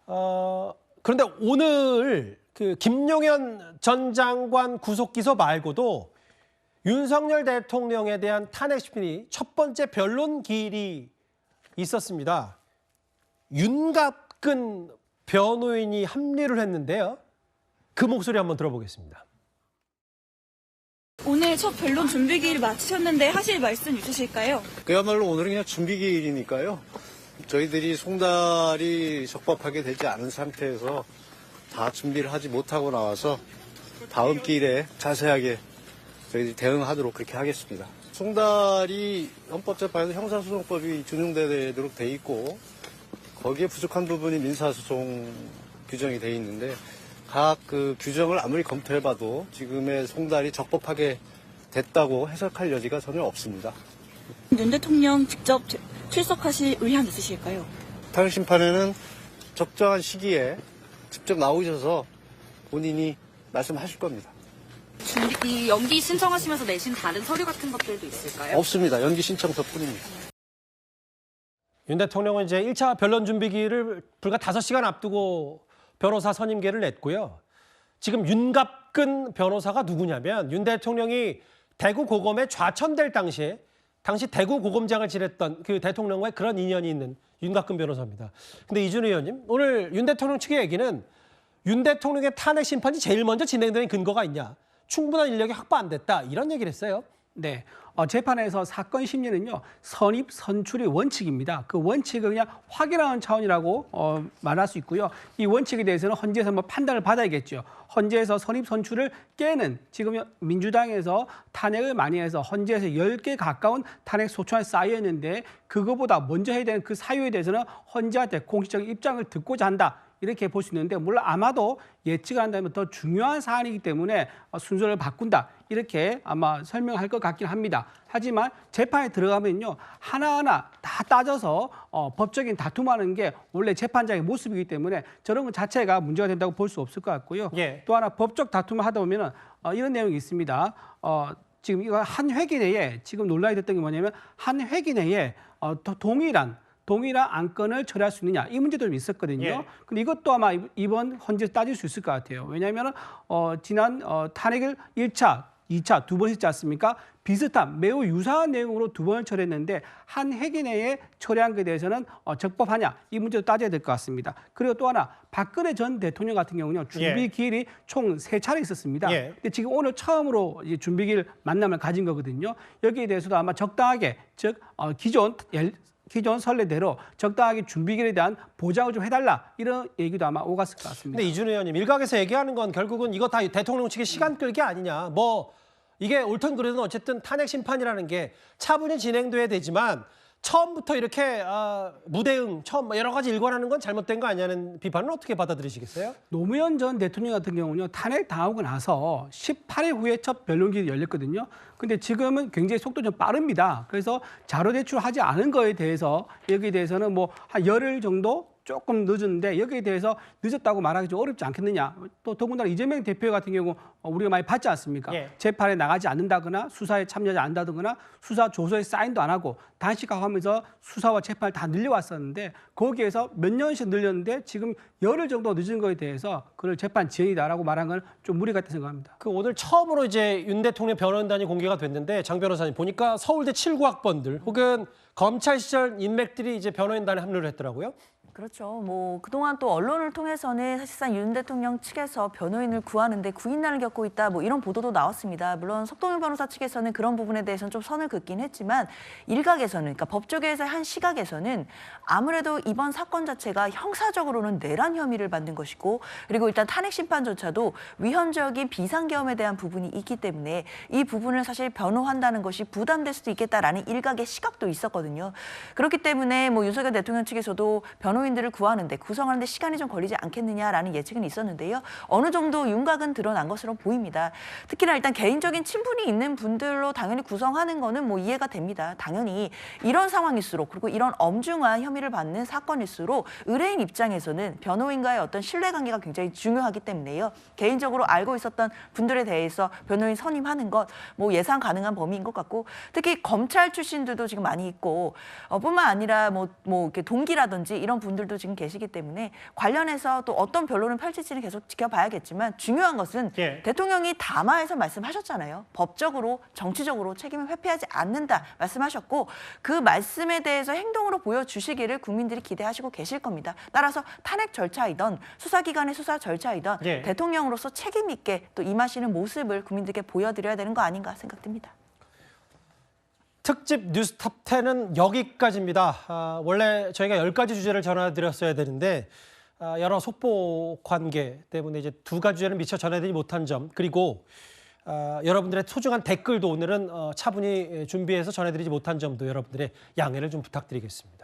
그런데 오늘 그 김용현 전 장관 구속 기소 말고도 윤석열 대통령에 대한 탄핵 심판이 첫 번째 변론 기일이 있었습니다. 윤갑근 변호인이 합류를 했는데요. 그 목소리 한번 들어보겠습니다. 오늘 첫 변론 준비기일 마치셨는데 하실 말씀 있으실까요? 그야말로 오늘은 그냥 준비기일이니까요. 저희들이 송달이 적법하게 되지 않은 상태에서 다 준비를 하지 못하고 나와서 다음 기일에 자세하게 저희들이 대응하도록 그렇게 하겠습니다. 송달이 헌법재판에서 형사소송법이 준용되도록 돼 있고 거기에 부족한 부분이 민사소송 규정이 돼 있는데 각 그 규정을 아무리 검토해봐도 지금의 송달이 적법하게 됐다고 해석할 여지가 전혀 없습니다. 윤 대통령 직접 출석하실 의향 있으실까요? 탄핵 심판에는 적정한 시기에 직접 나오셔서 본인이 말씀하실 겁니다. 이 연기 신청하시면서 내신 다른 서류 같은 것들도 있을까요? 없습니다. 연기 신청서뿐입니다. 윤 대통령은 이제 1차 변론 준비기일을 불과 5시간 앞두고 변호사 선임계를 냈고요. 지금 윤갑근 변호사가 누구냐면 윤 대통령이 대구 고검에 좌천될 당시 대구 고검장을 지냈던 그 대통령과의 그런 인연이 있는 윤갑근 변호사입니다. 근데 이준우 의원님, 오늘 윤 대통령 측의 얘기는 윤 대통령의 탄핵 심판이 제일 먼저 진행되는 근거가 있냐. 충분한 인력이 확보 안 됐다. 이런 얘기를 했어요. 네. 재판에서 사건 심리는요, 선입, 선출이 원칙입니다. 그 원칙을 그냥 확인하는 차원이라고 말할 수 있고요. 이 원칙에 대해서는 헌재에서 판단을 받아야겠죠. 헌재에서 선입, 선출을 깨는 지금 민주당에서 탄핵을 많이 해서 헌재에서 10개 가까운 탄핵 소추안이 쌓여 있는데 그거보다 먼저 해야 되는 그 사유에 대해서는 헌재한테 공식적인 입장을 듣고자 한다. 이렇게 볼 수 있는데 물론 아마도 예측을 한다면 더 중요한 사안이기 때문에 순서를 바꾼다. 이렇게 아마 설명할 것 같긴 합니다. 하지만 재판에 들어가면요. 하나하나 다 따져서 법적인 다툼하는 게 원래 재판장의 모습이기 때문에 저런 것 자체가 문제가 된다고 볼 수 없을 것 같고요. 예. 또 하나 법적 다툼을 하다 보면 이런 내용이 있습니다. 지금 이거 한 회기 내에 지금 논란이 됐던 게 뭐냐면 한 회기 내에 동일한 안건을 처리할 수 있느냐 이 문제도 좀 있었거든요. 예. 근데 이것도 아마 이번 헌재에서 따질 수 있을 것 같아요. 왜냐하면 지난 탄핵을 1차, 2차 두 번 했지 않습니까? 비슷한 매우 유사한 내용으로 두 번을 처리했는데 한 회기 내에 처리한 것에 대해서는 적법하냐 이 문제도 따져야 될 것 같습니다. 그리고 또 하나 박근혜 전 대통령 같은 경우는요. 준비 기일이 총 3차례 있었습니다. 예. 근데 지금 오늘 처음으로 이제 준비 기일 만남을 가진 거거든요. 여기에 대해서도 아마 적당하게 즉 기존 선례대로 적당하게 준비기일에 대한 보장을 좀 해달라 이런 얘기도 아마 오갔을 것 같습니다. 근데 이준우 의원님, 일각에서 얘기하는 건 결국은 이거 다 대통령 측의 시간 끌기 아니냐. 이게 옳든 그르든 어쨌든 탄핵 심판이라는 게 차분히 진행돼야 되지만 처음부터 이렇게 무대응, 여러 가지 일관하는 건 잘못된 거 아니냐는 비판은 어떻게 받아들이시겠어요? 노무현 전 대통령 같은 경우는요. 탄핵 당하고 나서 18일 후에 첫 변론기일이 열렸거든요. 근데 지금은 굉장히 속도 좀 빠릅니다. 그래서 자료 제출하지 않은 거에 대해서 여기에 대해서는 한 열흘 정도 조금 늦었는데 여기에 대해서 늦었다고 말하기 좀 어렵지 않겠느냐. 또 더군다나 이재명 대표 같은 경우 우리가 많이 봤지 않습니까? 예. 재판에 나가지 않는다거나 수사에 참여하지 않는다거나 수사 조서에 사인도 안 하고 단식하면서 수사와 재판을 다 늘려왔었는데 거기에서 몇 년씩 늘렸는데 지금 열흘 정도 늦은 거에 대해서 그걸 재판 지연이다라고 말한 건 좀 무리 같다 생각합니다. 오늘 처음으로 이제 윤 대통령 변호인단이 공개가 됐는데 장 변호사님 보니까 서울대 79학번들 혹은 검찰 시절 인맥들이 이제 변호인단에 합류를 했더라고요. 그렇죠. 그동안 또 언론을 통해서는 사실상 윤 대통령 측에서 변호인을 구하는데 구인난을 겪고 있다 이런 보도도 나왔습니다. 물론 석동현 변호사 측에서는 그런 부분에 대해서는 좀 선을 긋긴 했지만 일각에서는 그러니까 법조계에서의 한 시각에서는 아무래도 이번 사건 자체가 형사적으로는 내란 혐의를 받는 것이고 그리고 일단 탄핵 심판조차도 위헌적인 비상계엄에 대한 부분이 있기 때문에 이 부분을 사실 변호한다는 것이 부담될 수도 있겠다라는 일각의 시각도 있었거든요. 그렇기 때문에 윤석열 대통령 측에서도 변호인들을 구성하는데 시간이 좀 걸리지 않겠느냐라는 예측은 있었는데요. 어느 정도 윤곽은 드러난 것으로 보입니다. 특히나 일단 개인적인 친분이 있는 분들로 당연히 구성하는 거는 이해가 됩니다. 당연히 이런 상황일수록 그리고 이런 엄중한 혐의를 받는 사건일수록 의뢰인 입장에서는 변호인과의 어떤 신뢰관계가 굉장히 중요하기 때문에요. 개인적으로 알고 있었던 분들에 대해서 변호인 선임하는 것 예상 가능한 범위인 것 같고 특히 검찰 출신들도 지금 많이 있고 뿐만 아니라 이렇게 동기라든지 이런 분들 분들도 지금 계시기 때문에 관련해서 또 어떤 변론을 펼칠지는 계속 지켜봐야겠지만 중요한 것은 예. 대통령이 담화에서 말씀하셨잖아요. 법적으로 정치적으로 책임을 회피하지 않는다 말씀하셨고 그 말씀에 대해서 행동으로 보여주시기를 국민들이 기대하시고 계실 겁니다. 따라서 탄핵 절차이던 수사기관의 수사 절차이던 예. 대통령으로서 책임 있게 또 임하시는 모습을 국민들께 보여드려야 되는 거 아닌가 생각됩니다. 특집 뉴스톱 10은 여기까지입니다. 원래 저희가 10가지 주제를 전해드렸어야 되는데 여러 속보 관계 때문에 이제 2가지 주제를 미처 전해드리지 못한 점 그리고 여러분들의 소중한 댓글도 오늘은 차분히 준비해서 전해드리지 못한 점도 여러분들의 양해를 좀 부탁드리겠습니다.